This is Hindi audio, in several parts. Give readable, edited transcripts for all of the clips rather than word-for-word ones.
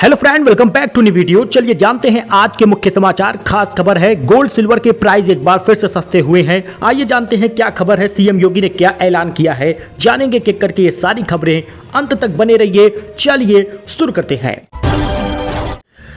Hello friend, welcome back to new video. चलिए जानते हैं आज के मुख्य समाचार। खास खबर है, गोल्ड सिल्वर के प्राइस एक बार फिर से सस्ते हुए हैं। आइए जानते हैं क्या खबर है, सीएम योगी ने क्या ऐलान किया है, जानेंगे कि करके ये सारी खबरें। अंत तक बने रहिए। चलिए शुरू करते हैं।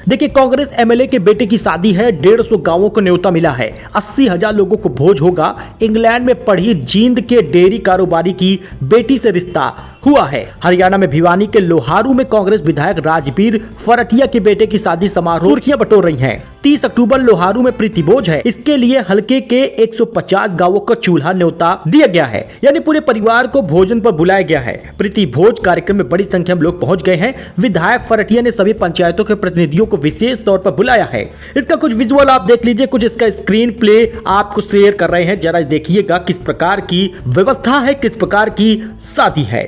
देखिए, कांग्रेस एमएलए के बेटे की शादी है, 150 गांवों को न्योता मिला है, 80,000 लोगों को भोज होगा। इंग्लैंड में पढ़ी जींद के डेयरी कारोबारी की बेटी से रिश्ता हुआ है। हरियाणा में भिवानी के लोहारू में कांग्रेस विधायक राजवीर फरटिया के बेटे की शादी समारोह सुर्खियां बटोर रही हैं। 30 अक्टूबर लोहारू में प्रीति भोज है। इसके लिए हल्के के 150 गांवों का चूल्हा न्योता दिया गया है, यानी पूरे परिवार को भोजन पर बुलाया गया है। प्रीति भोज कार्यक्रम में बड़ी संख्या में लोग पहुंच गए हैं। विधायक फरटिया ने सभी पंचायतों के प्रतिनिधियों को विशेष तौर पर बुलाया है। इसका कुछ विजुअल आप देख लीजिए, कुछ इसका स्क्रीन प्ले आपको शेयर कर रहे हैं। जरा देखिएगा किस प्रकार की व्यवस्था है, किस प्रकार की शादी है।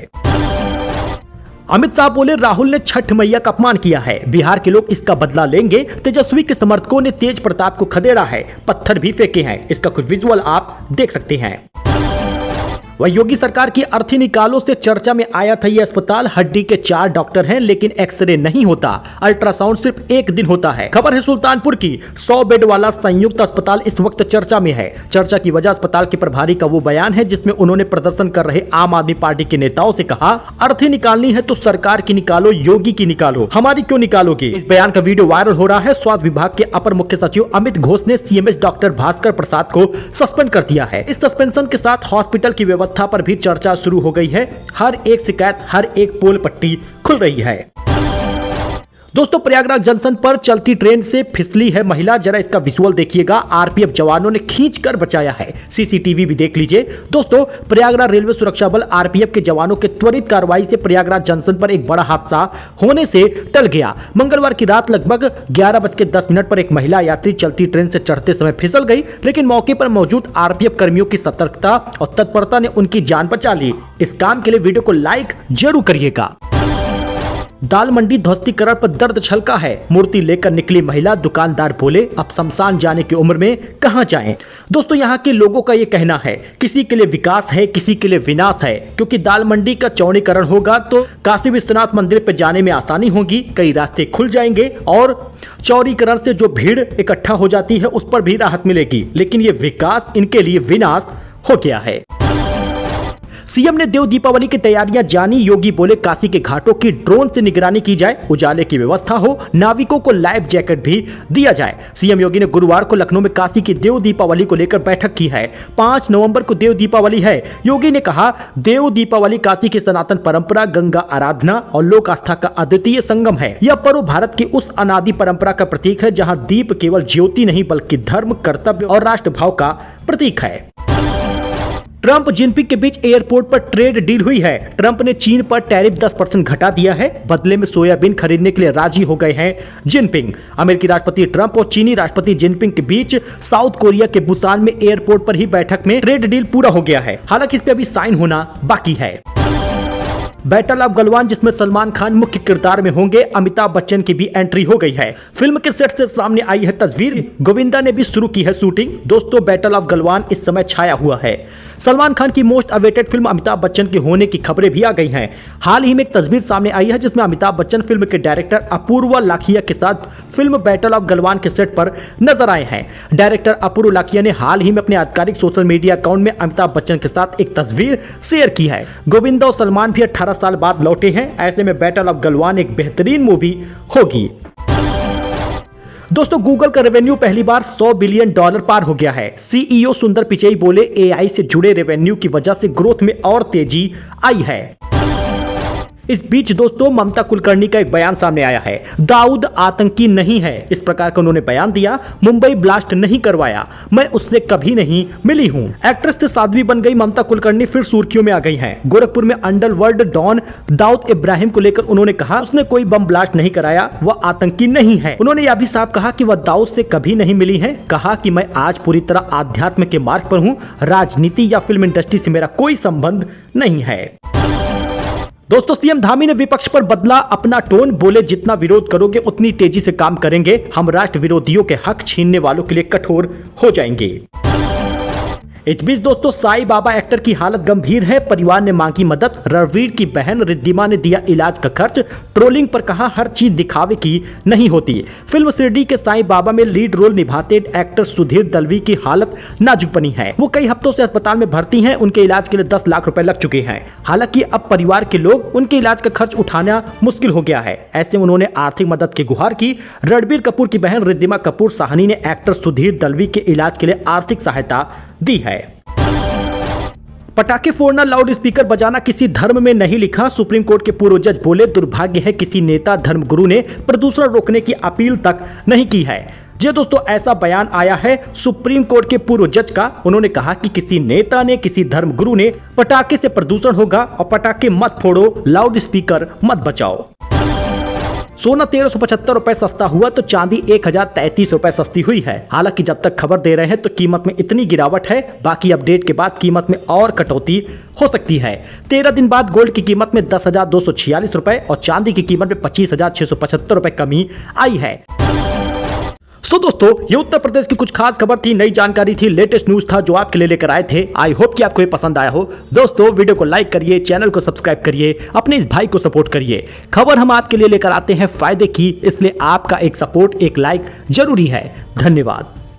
अमित शाह बोले, राहुल ने छठ मैया का अपमान किया है, बिहार के लोग इसका बदला लेंगे। तेजस्वी के समर्थकों ने तेज प्रताप को खदेड़ा है, पत्थर भी फेंके हैं। इसका कुछ विजुअल आप देख सकते हैं। वह योगी सरकार की अर्थी निकालों से चर्चा में आया था। यह अस्पताल हड्डी के 4 डॉक्टर हैं, लेकिन एक्सरे नहीं होता, अल्ट्रासाउंड सिर्फ 1 दिन होता है। खबर है सुल्तानपुर की। 100 बेड वाला संयुक्त अस्पताल इस वक्त चर्चा में है। चर्चा की वजह अस्पताल के प्रभारी का वो बयान है जिसमें उन्होंने प्रदर्शन कर रहे आम आदमी पार्टी के नेताओं से कहा, अर्थी निकालनी है तो सरकार की निकालो, योगी की निकालो, हमारी क्यों निकालोगे। इस बयान का वीडियो वायरल हो रहा है। स्वास्थ्य विभाग के अपर मुख्य सचिव अमित घोष ने सीएमएच डॉक्टर भास्कर प्रसाद को सस्पेंड कर दिया है। इस सस्पेंशन के साथ हॉस्पिटल की व्यवस्था पर भी चर्चा शुरू हो गई है। हर एक शिकायत, हर एक पोल पट्टी खुल रही है। दोस्तों, प्रयागराज जंक्शन पर चलती ट्रेन से फिसली है महिला। जरा इसका विजुअल देखिएगा। आरपीएफ जवानों ने खींचकर बचाया है। सीसीटीवी भी देख लीजिए। दोस्तों, प्रयागराज रेलवे सुरक्षा बल आरपीएफ के जवानों के त्वरित कार्रवाई से प्रयागराज जंक्शन पर एक बड़ा हादसा होने से टल गया। मंगलवार की रात लगभग 11:10 पर एक महिला यात्री चलती ट्रेन से चढ़ते समय फिसल गई, लेकिन मौके पर मौजूद आरपीएफ कर्मियों की सतर्कता और तत्परता ने उनकी जान बचा ली। इस काम के लिए वीडियो को लाइक जरूर करिएगा। दाल मंडी ध्वस्तीकरण पर दर्द छलका है। मूर्ति लेकर निकली महिला, दुकानदार बोले अब शमशान जाने की उम्र में कहां जाएं। दोस्तों, यहां के लोगों का ये कहना है, किसी के लिए विकास है, किसी के लिए विनाश है। क्योंकि दाल मंडी का चौड़ीकरण होगा तो काशी विश्वनाथ मंदिर पर जाने में आसानी होगी, कई रास्ते खुल जाएंगे और चौड़ीकरण से जो भीड़ इकट्ठा हो जाती है उस पर भी राहत मिलेगी। लेकिन ये विकास इनके लिए विनाश हो गया है। सीएम ने देव दीपावली की तैयारियां जानी। योगी बोले, काशी के घाटों की ड्रोन से निगरानी की जाए, उजाले की व्यवस्था हो, नाविकों को लाइफ जैकेट भी दिया जाए। सीएम योगी ने गुरुवार को लखनऊ में काशी की देव दीपावली को लेकर बैठक की है। 5 नवंबर को देव दीपावली है। योगी ने कहा, देव दीपावली काशी की सनातन परंपरा, गंगा आराधना और लोक आस्था का अद्वितीय संगम है। यह पर्व भारत की उस अनादि परंपरा का प्रतीक है जहाँ दीप केवल ज्योति नहीं बल्कि धर्म, कर्तव्य और राष्ट्रभाव का प्रतीक है। ट्रंप जिनपिंग के बीच एयरपोर्ट पर ट्रेड डील हुई है। ट्रंप ने चीन पर टैरिफ 10% घटा दिया है। बदले में सोयाबीन खरीदने के लिए राजी हो गए हैं जिनपिंग। अमेरिकी राष्ट्रपति ट्रंप और चीनी राष्ट्रपति जिनपिंग के बीच साउथ कोरिया के बुसान में एयरपोर्ट पर ही बैठक में ट्रेड डील पूरा हो गया है। हालांकि इस पर अभी साइन होना बाकी है। बैटल ऑफ गलवान, जिसमें सलमान खान मुख्य किरदार में होंगे, अमिताभ बच्चन की भी एंट्री हो गई है। फिल्म के सेट से सामने आई है तस्वीर। गोविंदा ने भी शुरू की है शूटिंग। दोस्तों, बैटल ऑफ गलवान इस समय छाया हुआ है। सलमान खान की most awaited film Amitabh Bachchan की होने की खबरें भी आ गई हैं। हाल ही में एक तस्वीर सामने आई है जिसमें अमिताभ बच्चन फिल्म के डायरेक्टर अपूर्वा लाखिया के साथ फिल्म बैटल ऑफ गलवान के सेट पर नजर आए हैं। डायरेक्टर अपूर्व लाखिया ने हाल ही में अपने आधिकारिक सोशल मीडिया अकाउंट में अमिताभ बच्चन के साथ एक तस्वीर शेयर की है। गोविंदा और सलमान भी 18 साल बाद लौटे हैं। ऐसे में बैटल ऑफ गलवान एक बेहतरीन मूवी होगी। दोस्तों, गूगल का रेवेन्यू पहली बार $100 बिलियन पार हो गया है। सीईओ सुंदर पिचई बोले, एआई से जुड़े रेवेन्यू की वजह से ग्रोथ में और तेजी आई है। इस बीच दोस्तों, ममता कुलकर्णी का एक बयान सामने आया है। दाऊद आतंकी नहीं है, इस प्रकार का उन्होंने बयान दिया। मुंबई ब्लास्ट नहीं करवाया, मैं उससे कभी नहीं मिली हूं। एक्ट्रेस से साध्वी बन गई ममता कुलकर्णी फिर सुर्खियों में आ गई हैं। गोरखपुर में अंडरवर्ल्ड डॉन दाऊद इब्राहिम को लेकर उन्होंने कहा, उसने कोई बम ब्लास्ट नहीं कराया, वह आतंकी नहीं है। उन्होंने यह भी साफ कहा कि वह दाऊद से कभी नहीं मिली है। कहा कि मैं आज पूरी तरह आध्यात्म के मार्ग पर हूं, राजनीति या फिल्म इंडस्ट्री से मेरा कोई संबंध नहीं है। दोस्तों, सीएम धामी ने विपक्ष पर बदला अपना टोन। बोले, जितना विरोध करोगे उतनी तेजी से काम करेंगे। हम राष्ट्र विरोधियों के हक छीनने वालों के लिए कठोर हो जाएंगे। इस बीच दोस्तों साई बाबा एक्टर की हालत गंभीर है, परिवार ने मांगी मदद। रणवीर की बहन रिद्धिमा ने दिया इलाज का खर्च, ट्रोलिंग पर कहा हर चीज दिखावे की नहीं होती। फिल्म शिरडी के साई बाबा में लीड रोल निभाते एक्टर सुधीर दलवी की हालत नाजुक बनी है। वो कई हफ्तों से अस्पताल में भर्ती हैं। उनके इलाज के लिए 10 लाख रुपए लग चुके हैं। हालांकि अब परिवार के लोग उनके इलाज का खर्च उठाना मुश्किल हो गया है। ऐसे में उन्होंने आर्थिक मदद की गुहार की। रणबीर कपूर की बहन रिद्धिमा कपूर साहनी ने एक्टर सुधीर दलवी के इलाज के लिए आर्थिक सहायता दी है। पटाखे फोड़ना, लाउड स्पीकर बजाना किसी धर्म में नहीं लिखा। सुप्रीम कोर्ट के पूर्व जज बोले दुर्भाग्य है किसी नेता धर्मगुरु ने प्रदूषण रोकने की अपील तक नहीं की है। जी दोस्तों, ऐसा बयान आया है सुप्रीम कोर्ट के पूर्व जज का। उन्होंने कहा कि किसी नेता ने, किसी धर्मगुरु ने पटाखे से प्रदूषण होगा और पटाखे मत फोड़ो, लाउड स्पीकर मत बचाओ। सोना 1375 रुपए सस्ता हुआ तो चांदी 1033 रुपए सस्ती हुई है। हालांकि जब तक खबर दे रहे हैं तो कीमत में इतनी गिरावट है, बाकी अपडेट के बाद कीमत में और कटौती हो सकती है। 13 दिन बाद गोल्ड की कीमत में 10,246 रुपए और चांदी की कीमत में 25,675 रुपए कमी आई है। सो दोस्तों, ये उत्तर प्रदेश की कुछ खास खबर थी, नई जानकारी थी, लेटेस्ट न्यूज था जो आपके लिए लेकर आए थे। आई होप कि आपको ये पसंद आया हो। दोस्तों, वीडियो को लाइक करिए, चैनल को सब्सक्राइब करिए, अपने इस भाई को सपोर्ट करिए। खबर हम आपके लिए लेकर आते हैं फायदे की, इसलिए आपका एक सपोर्ट, एक लाइक जरूरी है। धन्यवाद।